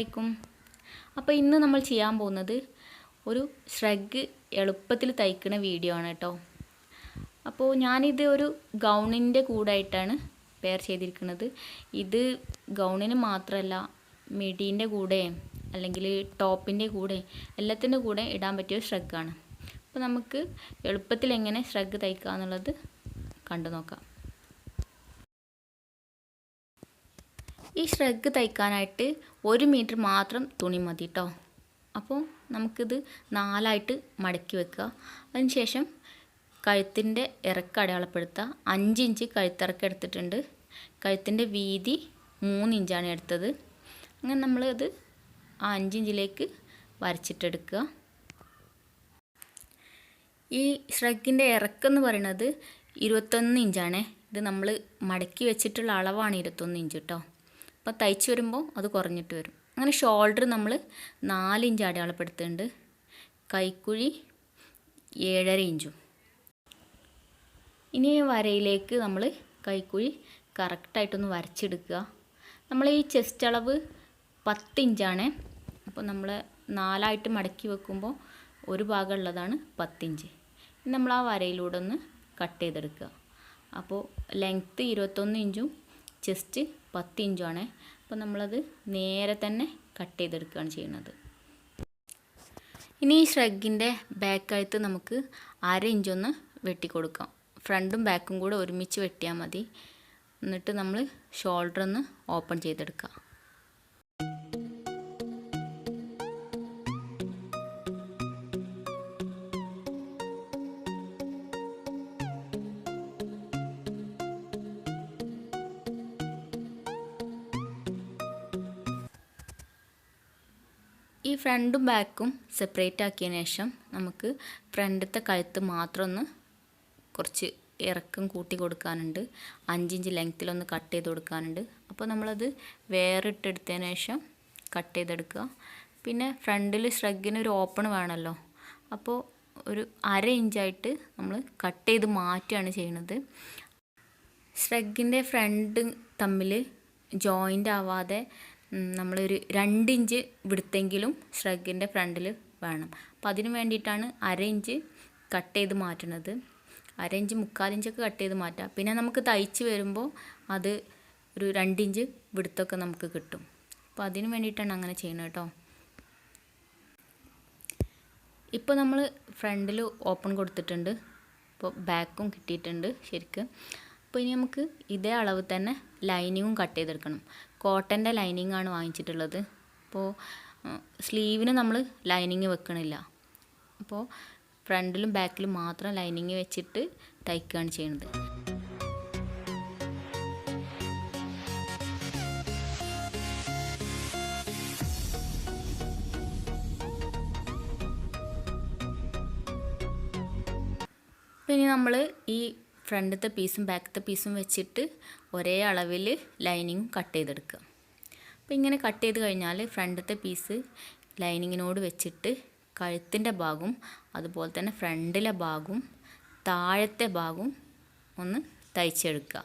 അലൈക്കും. അപ്പോൾ ഇന്ന് നമ്മൾ ചെയ്യാൻ പോകുന്നത് ഒരു ഷ്രഗ് എളുപ്പത്തിൽ തയ്ക്കുന്ന വീഡിയോ ആണ് കേട്ടോ. അപ്പോൾ ഞാനിത് ഒരു ഗൗണിൻ്റെ കൂടായിട്ടാണ് പെയർ ചെയ്തിരിക്കുന്നത്. ഇത് ഗൗണിന് മാത്രമല്ല, മിഡീൻ്റെ കൂടെ അല്ലെങ്കിൽ ടോപ്പിൻ്റെ കൂടെ എല്ലാത്തിൻ്റെ കൂടെ ഇടാൻ പറ്റിയ ഷ്രഗാണ്. അപ്പോൾ നമുക്ക് എളുപ്പത്തിൽ എങ്ങനെ ഷ്രഗ് തയ്ക്കുക എന്നുള്ളത് കണ്ടു നോക്കാം. ഈ ഷ്രഗ് തയ്ക്കാനായിട്ട് 1 മീറ്റർ മാത്രം തുണി മതി കേട്ടോ. അപ്പോൾ നമുക്കിത് 4ആയിട്ട് മടക്കി വെക്കുക. അതിനുശേഷം കഴുത്തിൻ്റെ ഇറക്കം അടയാളപ്പെടുത്തുക. 5 ഇഞ്ച് കഴുത്തിറക്കം എടുത്തിട്ടുണ്ട്. കഴുത്തിൻ്റെ വീതി 3 ഇഞ്ചാണ് എടുത്തത്. അങ്ങനെ നമ്മളത് ആ 5 ഇഞ്ചിലേക്ക് വരച്ചിട്ടെടുക്കുക. ഈ ഷ്രഗിൻ്റെ ഇറക്കം എന്ന് പറയുന്നത് 21 ഇഞ്ചാണ്. ഇത് നമ്മൾ മടക്കി വെച്ചിട്ടുള്ള അളവാണ് 21 ഇഞ്ച് കേട്ടോ. അപ്പോൾ തയ്ച്ച് വരുമ്പോൾ അത് കുറഞ്ഞിട്ട് വരും. അങ്ങനെ ഷോൾഡർ നമ്മൾ 4 ഇഞ്ച് അടയാളപ്പെടുത്തുന്നുണ്ട്. കൈക്കുഴി 7.5 ഇഞ്ചും. ഇനി വരയിലേക്ക് നമ്മൾ കൈക്കുഴി കറക്റ്റായിട്ടൊന്ന് വരച്ചെടുക്കുക. നമ്മൾ ഈ ചെസ്റ്റ് അളവ് 10 ഇഞ്ചാണ്. അപ്പോൾ നമ്മൾ 4ആയിട്ട് മടക്കി വെക്കുമ്പോൾ ഒരു ഭാഗം ഉള്ളതാണ് 10 ഇഞ്ച്. ഇനി നമ്മൾ ആ വരയിലൂടെ ഒന്ന് കട്ട് ചെയ്തെടുക്കുക. അപ്പോൾ ലെങ്ത്ത് 21 ഇഞ്ചും ചെസ്റ്റ് 10 ഇഞ്ചുമാണ്. അപ്പോൾ നമ്മളത് നേരെ തന്നെ കട്ട് ചെയ്തെടുക്കുകയാണ് ചെയ്യുന്നത്. ഇനി ഈ ഷ്രഗിൻ്റെ ബാക്ക് കഴുത്ത് നമുക്ക് 1/2 ഇഞ്ചൊന്ന് വെട്ടിക്കൊടുക്കാം. ഫ്രണ്ടും ബാക്കും കൂടെ ഒരുമിച്ച് വെട്ടിയാൽ മതി. എന്നിട്ട് നമ്മൾ ഷോൾഡർ ഒന്ന് ഓപ്പൺ ചെയ്തെടുക്കുക. ഈ ഫ്രണ്ടും ബാക്കും സെപ്പറേറ്റ് ആക്കിയതിന് ശേഷം നമുക്ക് ഫ്രണ്ടത്തെ കഴുത്ത് മാത്രം ഒന്ന് കുറച്ച് ഇറക്കം കൂട്ടി കൊടുക്കാനുണ്ട്. 5 ഇഞ്ച് ലെങ്ത്തിലൊന്ന് കട്ട് ചെയ്ത് കൊടുക്കാനുണ്ട്. അപ്പോൾ നമ്മളത് വേറെ ഇട്ടെടുത്തതിന് ശേഷം കട്ട് ചെയ്തെടുക്കുക. പിന്നെ ഫ്രണ്ടിൽ ഷ്രഗിന് ഒരു ഓപ്പൺ വേണമല്ലോ. അപ്പോൾ ഒരു 1/2 ഇഞ്ചായിട്ട് നമ്മൾ കട്ട് ചെയ്ത് മാറ്റുകയാണ് ചെയ്യുന്നത്. ഷ്രഗിൻ്റെ ഫ്രണ്ട് തമ്മിൽ ജോയിൻ്റ് ആവാതെ നമ്മളൊരു 2 ഇഞ്ച് വിടുത്തെങ്കിലും ഷ്രഗിൻ്റെ ഫ്രണ്ടിൽ വേണം. അപ്പോൾ അതിന് വേണ്ടിയിട്ടാണ് 1/2 ഇഞ്ച് കട്ട് ചെയ്ത് മാറ്റുന്നത്. 1/2 ഇഞ്ച് 3/4 ഇഞ്ചൊക്കെ കട്ട് ചെയ്ത് മാറ്റാം. പിന്നെ നമുക്ക് തയ്ച്ച് വരുമ്പോൾ അത് ഒരു 2 ഇഞ്ച് വിടുത്തൊക്കെ നമുക്ക് കിട്ടും. അപ്പോൾ അതിന് വേണ്ടിയിട്ടാണ് അങ്ങനെ ചെയ്യുന്നത് കേട്ടോ. ഇപ്പോൾ നമ്മൾ ഫ്രണ്ടിൽ ഓപ്പൺ കൊടുത്തിട്ടുണ്ട്. ഇപ്പോൾ ബാക്കും കിട്ടിയിട്ടുണ്ട് ശരിക്ക്. അപ്പോൾ ഇനി നമുക്ക് ഇതേ അളവ് തന്നെ ലൈനിങ്ങും കട്ട് ചെയ്തെടുക്കണം. കോട്ടൻ്റെ ലൈനിങ്ങാണ് വാങ്ങിച്ചിട്ടുള്ളത്. അപ്പോൾ സ്ലീവിന് നമ്മൾ ലൈനിങ് വെക്കണില്ല. അപ്പോൾ ഫ്രണ്ടിലും ബാക്കിലും മാത്രം ലൈനിങ് വെച്ചിട്ട് തയ്ക്കുകയാണ് ചെയ്യുന്നത്. പിന്നെ നമ്മൾ ഈ ഫ്രണ്ടത്തെ പീസും ബാക്കത്തെ പീസും വെച്ചിട്ട് ഒരേ അളവിൽ ലൈനിങ്ങും കട്ട് ചെയ്തെടുക്കുക. അപ്പോൾ ഇങ്ങനെ കട്ട് ചെയ്ത് കഴിഞ്ഞാൽ ഫ്രണ്ടത്തെ പീസ് ലൈനിങ്ങിനോട് വെച്ചിട്ട് കഴുത്തിൻ്റെ ഭാഗവും അതുപോലെ തന്നെ ഫ്രണ്ടിലെ ഭാഗവും താഴത്തെ ഭാഗവും ഒന്ന് തയ്ച്ചെടുക്കുക.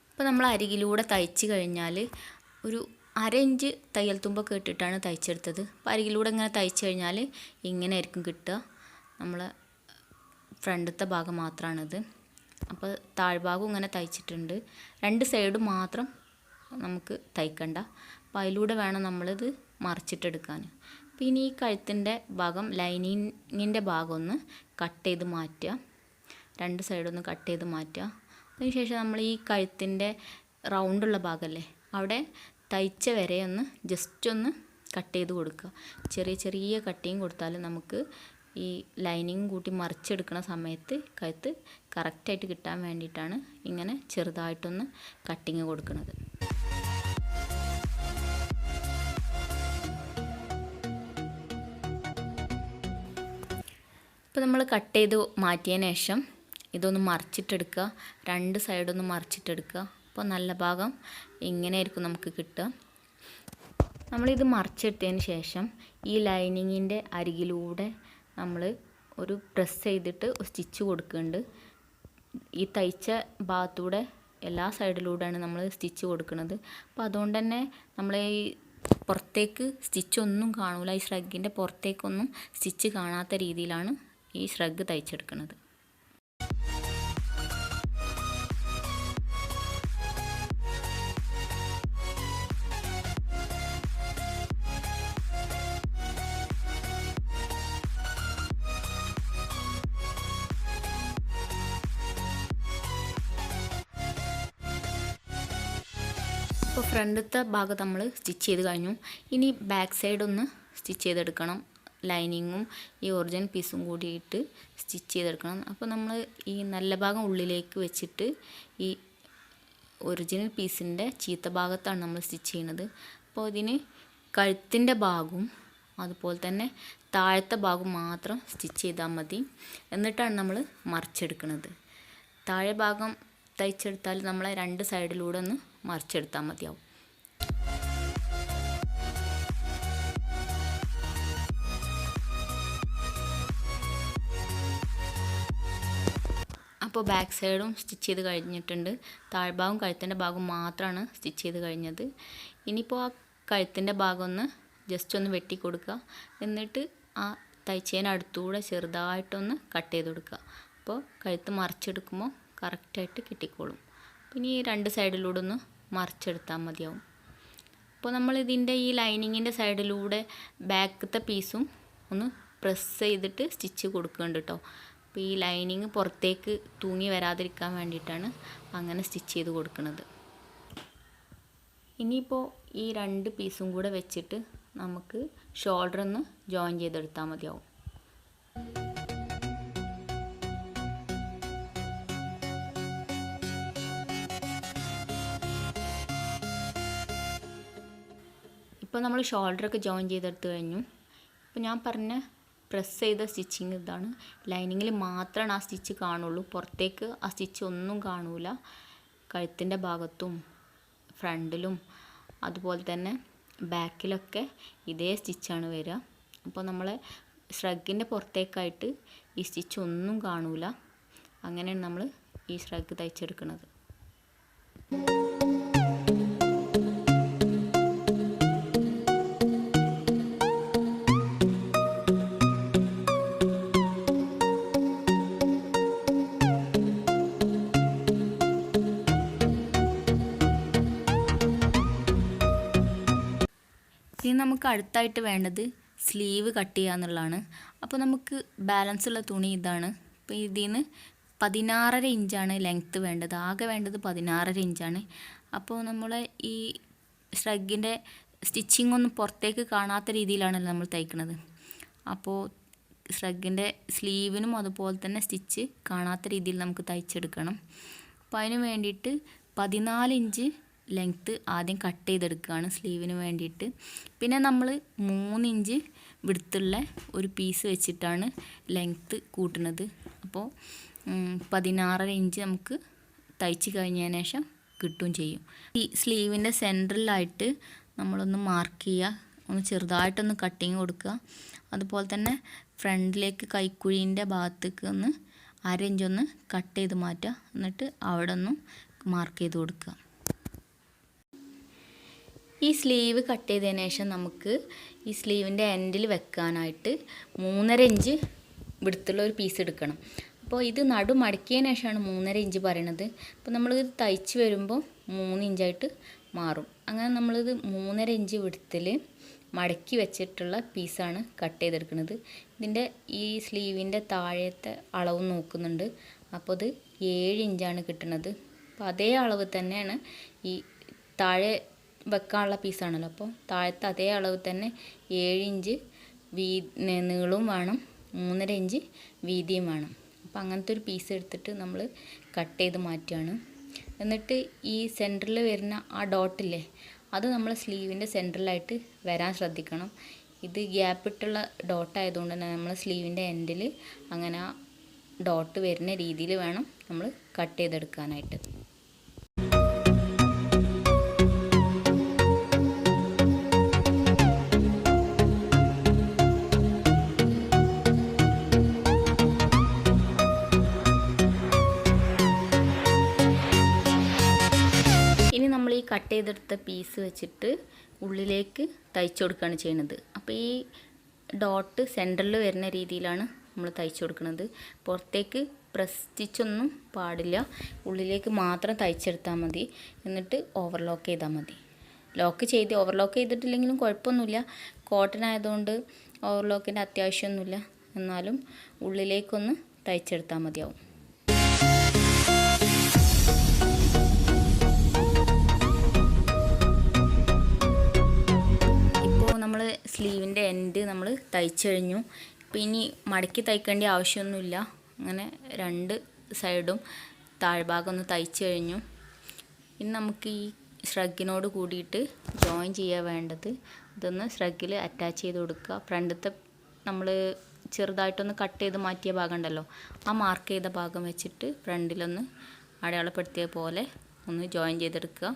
അപ്പോൾ നമ്മൾ അരികിലൂടെ തയ്ച്ച് കഴിഞ്ഞാൽ ഒരു 1/2 ഇഞ്ച് തയ്യൽ തുമ്പൊക്കെ ഇട്ടിട്ടാണ് തയ്ച്ചെടുത്തത്. അപ്പോൾ അരികിലൂടെ ഇങ്ങനെ തയ്ച്ച് കഴിഞ്ഞാൽ ഇങ്ങനെ ആയിരിക്കും കിട്ടുക. നമ്മൾ ഫ്രണ്ടത്തെ ഭാഗം മാത്രമാണിത്. അപ്പോൾ താഴ്ഭാഗം ഇങ്ങനെ തയ്ച്ചിട്ടുണ്ട്. 2 സൈഡും മാത്രം നമുക്ക് തയ്ക്കണ്ട. അപ്പോൾ അതിലൂടെ വേണം നമ്മളിത് മറിച്ചിട്ടെടുക്കാൻ. പിന്നെ ഈ കഴുത്തിൻ്റെ ഭാഗം ലൈനിങ്ങിൻ്റെ ഭാഗം ഒന്ന് കട്ട് ചെയ്ത് മാറ്റുക. 2 സൈഡൊന്ന് കട്ട് ചെയ്ത് മാറ്റുക. അതിനുശേഷം നമ്മൾ ഈ കഴുത്തിൻ്റെ റൗണ്ടുള്ള ഭാഗമല്ലേ, അവിടെ തയ്ച്ച വരെ ഒന്ന് ജസ്റ്റ് ഒന്ന് കട്ട് ചെയ്ത് കൊടുക്കുക. ചെറിയ ചെറിയ കട്ടിങ് കൊടുത്താൽ നമുക്ക് ഈ ലൈനിങ് കൂട്ടി മറിച്ചെടുക്കുന്ന സമയത്ത് കഴുത്ത് കറക്റ്റായിട്ട് കിട്ടാൻ വേണ്ടിയിട്ടാണ് ഇങ്ങനെ ചെറുതായിട്ടൊന്ന് കട്ടിങ് കൊടുക്കുന്നത്. ഇപ്പോൾ നമ്മൾ കട്ട് ചെയ്ത് മാറ്റിയതിന് ശേഷം ഇതൊന്ന് മറിച്ചിട്ടെടുക്കുക. 2 സൈഡൊന്ന് മറിച്ചിട്ടെടുക്കുക. അപ്പോൾ നല്ല ഭാഗം ഇങ്ങനെയായിരിക്കും നമുക്ക് കിട്ടുക. നമ്മളിത് മറിച്ചെടുത്തതിന് ശേഷം ഈ ലൈനിങ്ങിൻ്റെ അരികിലൂടെ നമ്മൾ ഒരു പ്രസ് ചെയ്തിട്ട് സ്റ്റിച്ച് കൊടുക്കുന്നുണ്ട്. ഈ തയ്ച്ച ഭാഗത്തൂടെ എല്ലാ സൈഡിലൂടെയാണ് നമ്മൾ സ്റ്റിച്ച് കൊടുക്കുന്നത്. അപ്പോൾ അതുകൊണ്ട് തന്നെ നമ്മൾ ഈ പുറത്തേക്ക് സ്റ്റിച്ചൊന്നും കാണൂല, ഈ ഷ്രഗിൻ്റെ പുറത്തേക്കൊന്നും സ്റ്റിച്ച് കാണാത്ത രീതിയിലാണ് ഈ ഷ്രഗ് തയ്ച്ചെടുക്കുന്നത്. ഇപ്പോൾ ഫ്രണ്ടത്തെ ഭാഗം നമ്മൾ സ്റ്റിച്ച് ചെയ്ത് കഴിഞ്ഞു. ഇനി ബാക്ക് സൈഡ് ഒന്ന് സ്റ്റിച്ച് ചെയ്തെടുക്കണം. ലൈനിങ്ങും ഈ ഒറിജിനൽ പീസും കൂടിയിട്ട് സ്റ്റിച്ച് ചെയ്തെടുക്കണം. അപ്പോൾ നമ്മൾ ഈ നല്ല ഭാഗം ഉള്ളിലേക്ക് വെച്ചിട്ട് ഈ ഒറിജിനൽ പീസിൻ്റെ ചീത്ത ഭാഗത്താണ് നമ്മൾ സ്റ്റിച്ച് ചെയ്യുന്നത്. അപ്പോൾ ഇതിന് കഴുത്തിൻ്റെ ഭാഗവും അതുപോലെ തന്നെ താഴത്തെ ഭാഗം മാത്രം സ്റ്റിച്ച് ചെയ്താൽ മതി. എന്നിട്ടാണ് നമ്മൾ മറിച്ചെടുക്കുന്നത്. താഴെ ഭാഗം തയ്ച്ചെടുത്താൽ നമ്മളെ രണ്ട് സൈഡിലൂടെ ഒന്ന് മറിച്ചെടുത്താൽ മതിയാവും. അപ്പോൾ ബാക്ക് സൈഡും സ്റ്റിച്ച് ചെയ്ത് കഴിഞ്ഞിട്ടുണ്ട്. താഴ്ഭാഗവും കഴുത്തിൻ്റെ ഭാഗവും മാത്രമാണ് സ്റ്റിച്ച് ചെയ്ത് കഴിഞ്ഞത്. ഇനിയിപ്പോൾ ആ കഴുത്തിൻ്റെ ഭാഗം ഒന്ന് ജസ്റ്റ് ഒന്ന് വെട്ടി കൊടുക്കുക. എന്നിട്ട് ആ തയ്ച്ചതിന് അടുത്തൂടെ ചെറുതായിട്ടൊന്ന് കട്ട് ചെയ്ത് കൊടുക്കുക. അപ്പോൾ കഴുത്ത് മറിച്ചെടുക്കുമ്പോൾ കറക്റ്റായിട്ട് കിട്ടിക്കോളും. പിന്നെ ഈ രണ്ട് സൈഡിലൂടെ ഒന്ന് മറിച്ചെടുത്താൽ മതിയാവും. അപ്പോൾ നമ്മളിതിൻ്റെ ഈ ലൈനിങ്ങിൻ്റെ സൈഡിലൂടെ ബാക്കത്തെ പീസും ഒന്ന് പ്രസ് ചെയ്തിട്ട് സ്റ്റിച്ച് കൊടുക്കുന്നുണ്ട് കേട്ടോ. അപ്പോൾ ഈ ലൈനിങ് പുറത്തേക്ക് തൂങ്ങി വരാതിരിക്കാൻ വേണ്ടിയിട്ടാണ് അങ്ങനെ സ്റ്റിച്ച് ചെയ്ത് കൊടുക്കുന്നത്. ഇനിയിപ്പോൾ ഈ രണ്ട് പീസും കൂടെ വെച്ചിട്ട് നമുക്ക് ഷോൾഡർ ഒന്ന് ജോയിൻ ചെയ്തെടുത്താൽ മതിയാവും. ഇപ്പോൾ നമ്മൾ ഷോൾഡറൊക്കെ ജോയിൻ ചെയ്തെടുത്ത് കഴിഞ്ഞു. ഇപ്പോൾ ഞാൻ പറഞ്ഞ പ്രസ് ചെയ്ത സ്റ്റിച്ചിങ് ഇതാണ്. ലൈനിങ്ങിൽ മാത്രമാണ് ആ സ്റ്റിച്ച് കാണുള്ളൂ, പുറത്തേക്ക് ആ സ്റ്റിച്ച് ഒന്നും കാണൂല. കഴുത്തിൻ്റെ ഭാഗത്തും ഫ്രണ്ടിലും അതുപോലെ തന്നെ ബാക്കിലൊക്കെ ഇതേ സ്റ്റിച്ചാണ് വരിക. അപ്പോൾ നമ്മൾ ഷ്രഗിൻ്റെ പുറത്തേക്കായിട്ട് ഈ സ്റ്റിച്ച് ഒന്നും കാണൂല. അങ്ങനെയാണ് നമ്മൾ ഈ ഷ്രഗ് തയ്ച്ചെടുക്കുന്നത്. ഇനി നമുക്ക് അടുത്തായിട്ട് വേണ്ടത് സ്ലീവ് കട്ട് ചെയ്യുക എന്നുള്ളതാണ്. അപ്പോൾ നമുക്ക് ബാലൻസ് ഉള്ള തുണി ഇതാണ്. അപ്പോൾ ഇതിന് 16.5 ഇഞ്ചാണ് ലെങ്ത്ത് വേണ്ടത്. ആകെ വേണ്ടത് 16.5 ഇഞ്ചാണ്. അപ്പോൾ നമ്മൾ ഈ ഷ്രഗിൻ്റെ സ്റ്റിച്ചിങ് ഒന്നും പുറത്തേക്ക് കാണാത്ത രീതിയിലാണല്ലോ നമ്മൾ തയ്ക്കുന്നത്. അപ്പോൾ ഷ്രഗിൻ്റെ സ്ലീവിനും അതുപോലെ തന്നെ സ്റ്റിച്ച് കാണാത്ത രീതിയിൽ നമുക്ക് തയ്ച്ചെടുക്കണം. അപ്പോൾ അതിന് വേണ്ടിയിട്ട് 14 ഇഞ്ച് ലെങ്ത്ത് ആദ്യം കട്ട് ചെയ്തെടുക്കുകയാണ് സ്ലീവിന് വേണ്ടിയിട്ട്. പിന്നെ നമ്മൾ 3 ഇഞ്ച് വിടുത്തുള്ള ഒരു പീസ് വെച്ചിട്ടാണ് ലെങ്ത്ത് കൂട്ടുന്നത്. അപ്പോൾ 16.5 ഇഞ്ച് നമുക്ക് തയ്ച്ച് കഴിഞ്ഞതിന് ശേഷം കിട്ടുകയും ചെയ്യും. ഈ സ്ലീവിൻ്റെ സെൻറ്ററിലായിട്ട് നമ്മളൊന്ന് മാർക്ക് ചെയ്യുക, ഒന്ന് ചെറുതായിട്ടൊന്ന് കട്ടിങ് കൊടുക്കുക. അതുപോലെ തന്നെ ഫ്രണ്ടിലേക്ക് കൈക്കുഴീൻ്റെ ഭാഗത്തേക്ക് ഒന്ന് 1/2 ഇഞ്ചൊന്ന് കട്ട് ചെയ്ത് മാറ്റുക. എന്നിട്ട് അവിടെ ഒന്നും മാർക്ക് ചെയ്ത് കൊടുക്കുക. ഈ സ്ലീവ് കട്ട് ചെയ്തതിന് ശേഷം നമുക്ക് ഈ സ്ലീവിൻ്റെ എൻഡിൽ വെക്കാനായിട്ട് 3.5 ഇഞ്ച് വിടുത്തുള്ള ഒരു പീസ് എടുക്കണം. അപ്പോൾ ഇത് നടു മടക്കിയതിന് ശേഷമാണ് 3.5 ഇഞ്ച് പറയണത്. അപ്പോൾ നമ്മളിത് തയ്ച്ച് വരുമ്പോൾ 3 ഇഞ്ചായിട്ട് മാറും. അങ്ങനെ നമ്മളിത് 3.5 ഇഞ്ച് വിടുത്തിൽ മടക്കി വെച്ചിട്ടുള്ള പീസാണ് കട്ട് ചെയ്തെടുക്കുന്നത്. ഇതിൻ്റെ ഈ സ്ലീവിൻ്റെ താഴത്തെ അളവ് നോക്കുന്നുണ്ട്. അപ്പോൾ ഇത് 7 ഇഞ്ചാണ് കിട്ടുന്നത്. അപ്പോൾ അതേ അളവ് തന്നെയാണ് ഈ താഴെ വെക്കാനുള്ള പീസാണല്ലോ. അപ്പോൾ താഴത്തെ അതേ അളവ് തന്നെ 7 ഇഞ്ച് നീളവും വേണം, 3.5 ഇഞ്ച് വീതിയും വേണം. അപ്പോൾ അങ്ങനത്തെ ഒരു പീസ് എടുത്തിട്ട് നമ്മൾ കട്ട് ചെയ്ത് മാറ്റുകയാണ്. എന്നിട്ട് ഈ സെൻറ്ററിൽ വരുന്ന ആ ഡോട്ടില്ലേ, അത് നമ്മൾ സ്ലീവിൻ്റെ സെൻറ്ററിലായിട്ട് വരാൻ ശ്രദ്ധിക്കണം. ഇത് ഗ്യാപ്പിട്ടുള്ള ഡോട്ടായതുകൊണ്ട് തന്നെ നമ്മൾ സ്ലീവിൻ്റെ എൻഡിൽ അങ്ങനെ ആ ഡോട്ട് വരുന്ന രീതിയിൽ വേണം നമ്മൾ കട്ട് ചെയ്തെടുക്കാനായിട്ട്. കട്ട് ചെയ്തെടുത്ത പീസ് വെച്ചിട്ട് ഉള്ളിലേക്ക് തയ്ച്ചു കൊടുക്കുകയാണ് ചെയ്യുന്നത്. അപ്പോൾ ഈ ഡോട്ട് സെൻറ്ററിൽ വരുന്ന രീതിയിലാണ് നമ്മൾ തയ്ച്ചു കൊടുക്കുന്നത്. പുറത്തേക്ക് പ്രസ് സ്റ്റിച്ചൊന്നും പാടില്ല, ഉള്ളിലേക്ക് മാത്രം തയ്ച്ചെടുത്താൽ മതി. എന്നിട്ട് ഓവർലോക്ക് ചെയ്താൽ മതി. ഓവർലോക്ക് ചെയ്തിട്ടില്ലെങ്കിലും കുഴപ്പമൊന്നുമില്ല, കോട്ടൺ ആയതുകൊണ്ട് ഓവർലോക്കിൻ്റെ അത്യാവശ്യമൊന്നുമില്ല. എന്നാലും ഉള്ളിലേക്കൊന്ന് തയ്ച്ചെടുത്താൽ മതിയാവും. ഇപ്പോൾ നമ്മൾ സ്ലീവിൻ്റെ എൻഡ് നമ്മൾ തയ്ച്ചു കഴിഞ്ഞു. ഇപ്പോൾ ഇനി മടക്കി തയ്ക്കേണ്ട ആവശ്യമൊന്നുമില്ല. അങ്ങനെ രണ്ട് സൈഡും താഴ്ഭാഗം ഒന്ന് തയ്ച്ചു കഴിഞ്ഞു. ഇനി നമുക്ക് ഈ ഷ്രഗിനോട് കൂടിയിട്ട് ജോയിൻ ചെയ്യാൻ വേണ്ടത്, ഇതൊന്ന് ഷ്രഗിൽ അറ്റാച്ച് ചെയ്ത് കൊടുക്കുക. ഫ്രണ്ടത്തെ നമ്മൾ ചെറുതായിട്ടൊന്ന് കട്ട് ചെയ്ത് മാറ്റിയ ഭാഗം ഉണ്ടല്ലോ, ആ മാർക്ക് ചെയ്ത ഭാഗം വെച്ചിട്ട് ഫ്രണ്ടിലൊന്ന് അടയാളപ്പെടുത്തിയ പോലെ ഒന്ന് ജോയിൻ ചെയ്തെടുക്കുക.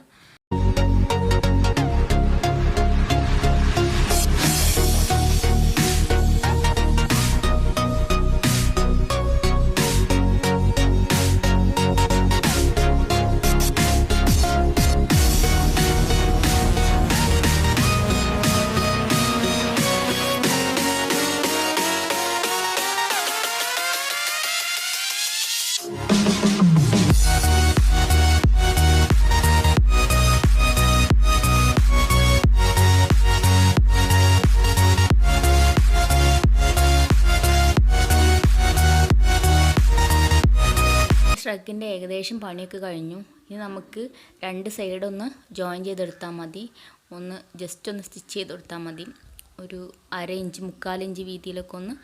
ഷ്രഗിൻ്റെ ഏകദേശം പണിയൊക്കെ കഴിഞ്ഞു. ഇനി നമുക്ക് രണ്ട് സൈഡൊന്ന് ജോയിൻ ചെയ്തെടുത്താൽ മതി. ഒന്ന് ജസ്റ്റ് ഒന്ന് സ്റ്റിച്ച് ചെയ്ത് കൊടുത്താൽ മതി. ഒരു 1/2 ഇഞ്ച് 3/4 ഇഞ്ച് വീതിയിലൊക്കെ ഒന്ന്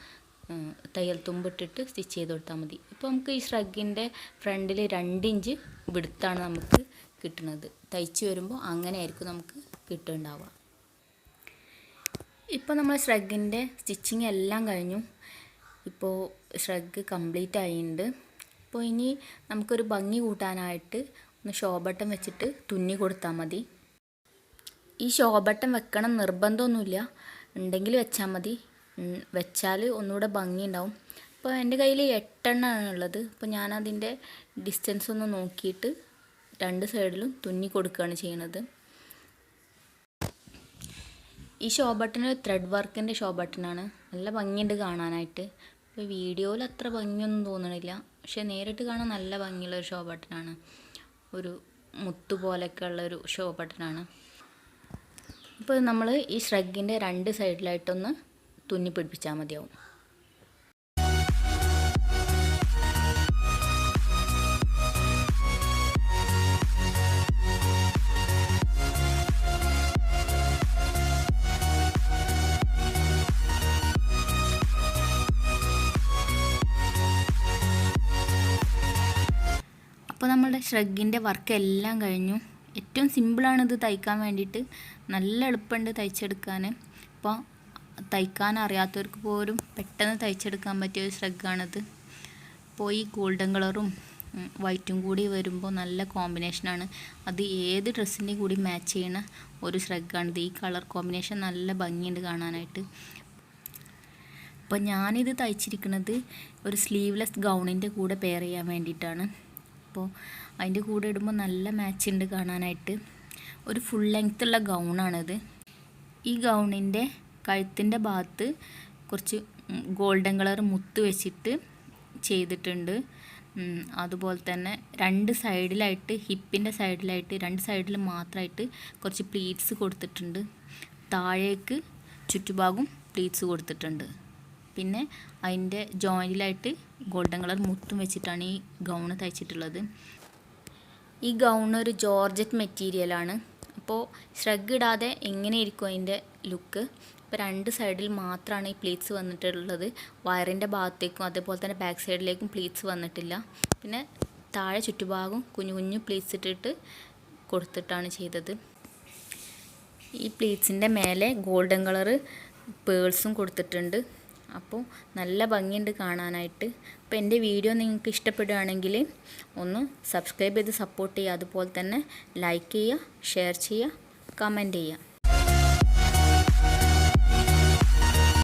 തയ്യൽ തുമ്പിട്ടിട്ട് സ്റ്റിച്ച് ചെയ്ത് കൊടുത്താൽ മതി. ഇപ്പോൾ നമുക്ക് ഈ ഷ്രഗിൻ്റെ ഫ്രണ്ടിൽ 2 ഇഞ്ച് വിടുത്താണ് നമുക്ക് കിട്ടുന്നത്. തയ്ച്ച് വരുമ്പോൾ അങ്ങനെയായിരിക്കും നമുക്ക് കിട്ടുന്നുണ്ടാവുക. ഇപ്പോൾ നമ്മൾ ഷ്രഗിൻ്റെ സ്റ്റിച്ചിങ് എല്ലാം കഴിഞ്ഞു. ഇപ്പോൾ ഷ്രഗ് കംപ്ലീറ്റ് ആയിട്ടുണ്ട്. അപ്പോൾ ഇനി നമുക്കൊരു ഭംഗി കൂട്ടാനായിട്ട് ഒന്ന് ഷോ ബട്ടൺ വെച്ചിട്ട് തുന്നി കൊടുത്താൽ മതി. ഈ ഷോ ബട്ടൺ വെക്കണം നിർബന്ധമൊന്നുമില്ല, ഉണ്ടെങ്കിൽ വെച്ചാൽ മതി. വെച്ചാൽ ഒന്നുകൂടെ ഭംഗി ഉണ്ടാവും. അപ്പോൾ എൻ്റെ കയ്യിൽ 8 എണ്ണമാണ് ഉള്ളത്. അപ്പോൾ ഞാനതിൻ്റെ ഡിസ്റ്റൻസ് ഒന്ന് നോക്കിയിട്ട് രണ്ട് സൈഡിലും തുന്നി കൊടുക്കുകയാണ് ചെയ്യുന്നത്. ഈ ഷോ ബട്ടൺ ത്രെഡ് വർക്കിൻ്റെ ഷോ ബട്ടണാണ്. നല്ല ഭംഗിയുണ്ട് കാണാനായിട്ട്. ഇപ്പോൾ വീഡിയോയിൽ അത്ര ഭംഗിയൊന്നും തോന്നണില്ല, പക്ഷെ നേരിട്ട് കാണാൻ നല്ല ഭംഗിയുള്ളൊരു ഷോ ബട്ടണാണ്. ഒരു മുത്തു പോലെയൊക്കെ ഉള്ളൊരു ഷോ ബട്ടണാണ്. ഇപ്പോൾ നമ്മൾ ഈ ഷ്രഗിൻ്റെ രണ്ട് സൈഡിലായിട്ടൊന്ന് തുന്നി പിടിപ്പിച്ചാൽ മതിയാവും. അപ്പോൾ നമ്മുടെ ഷ്രഗിൻ്റെ വർക്ക് എല്ലാം കഴിഞ്ഞു. ഏറ്റവും സിമ്പിളാണിത് തയ്ക്കാൻ വേണ്ടിയിട്ട്, നല്ല എളുപ്പമുണ്ട് തയ്ച്ചെടുക്കാൻ. അപ്പോൾ തയ്ക്കാൻ അറിയാത്തവർക്ക് പോലും പെട്ടെന്ന് തയ്ച്ചെടുക്കാൻ പറ്റിയ ഒരു ഷ്രഗാണിത്. അപ്പോൾ ഈ ഗോൾഡൻ കളറും വൈറ്റും കൂടി വരുമ്പോൾ നല്ല കോമ്പിനേഷനാണ്. അത് ഏത് ഡ്രസ്സിൻ്റെയും കൂടി മാച്ച് ചെയ്യുന്ന ഒരു ഷ്രഗാണിത്. ഈ കളർ കോമ്പിനേഷൻ നല്ല ഭംഗിയുണ്ട് കാണാനായിട്ട്. അപ്പോൾ ഞാനിത് തയ്ച്ചിരിക്കുന്നത് ഒരു സ്ലീവ്ലെസ് ഗൗണിൻ്റെ കൂടെ പെയർ ചെയ്യാൻ വേണ്ടിയിട്ടാണ്. അപ്പോൾ അതിൻ്റെ കൂടെ ഇടുമ്പോൾ നല്ല മാച്ച് ഉണ്ട് കാണാനായിട്ട്. ഒരു ഫുൾ ലെങ്ത്തുള്ള ഗൗണാണിത്. ഈ ഗൗണിൻ്റെ കഴുത്തിൻ്റെ ഭാഗത്ത് കുറച്ച് ഗോൾഡൻ കളർ മുത്ത് വെച്ചിട്ട് ചെയ്തിട്ടുണ്ട്. അതുപോലെ തന്നെ രണ്ട് സൈഡിലായിട്ട്, ഹിപ്പിൻ്റെ സൈഡിലായിട്ട്, രണ്ട് സൈഡിൽ മാത്രമായിട്ട് കുറച്ച് പ്ലീറ്റ്സ് കൊടുത്തിട്ടുണ്ട്. താഴേക്ക് ചുറ്റുഭാഗം പ്ലീറ്റ്സ് കൊടുത്തിട്ടുണ്ട്. പിന്നെ അതിൻ്റെ ജോയിൻറ്റിലായിട്ട് ഗോൾഡൻ കളർ മുത്തും വെച്ചിട്ടാണ് ഈ ഗൗണ് തയ്ച്ചിട്ടുള്ളത്. ഈ ഗൗൺ ഒരു ജോർജറ്റ് മെറ്റീരിയലാണ്. അപ്പോൾ ഷ്രഗ് ഇടാതെ എങ്ങനെയായിരിക്കും അതിൻ്റെ ലുക്ക്. ഇപ്പോൾ രണ്ട് സൈഡിൽ മാത്രമാണ് ഈ പ്ലീറ്റ്സ് വന്നിട്ടുള്ളത്. വയറിൻ്റെ ഭാഗത്തേക്കും അതേപോലെ തന്നെ ബാക്ക് സൈഡിലേക്കും പ്ലീറ്റ്സ് വന്നിട്ടില്ല. പിന്നെ താഴെ ചുറ്റുഭാഗം കുഞ്ഞു കുഞ്ഞു പ്ലീറ്റ്സ് ഇട്ടിട്ട് കൊടുത്തിട്ടാണ് ചെയ്തത്. ഈ പ്ലീറ്റ്സിൻ്റെ മേലെ ഗോൾഡൻ കളറ് പേൾസും കൊടുത്തിട്ടുണ്ട്. അപ്പോൾ നല്ല ഭംഗിയുണ്ട് കാണാനായിട്ട്. അപ്പോൾ എൻ്റെ വീഡിയോ നിങ്ങൾക്ക് ഇഷ്ടപ്പെടുകയാണെങ്കിൽ ഒന്ന് സബ്സ്ക്രൈബ് ചെയ്ത് സപ്പോർട്ട് ചെയ്യുക. അതുപോലെ തന്നെ ലൈക്ക് ചെയ്യുക, ഷെയർ ചെയ്യുക, കമൻറ്റ് ചെയ്യുക.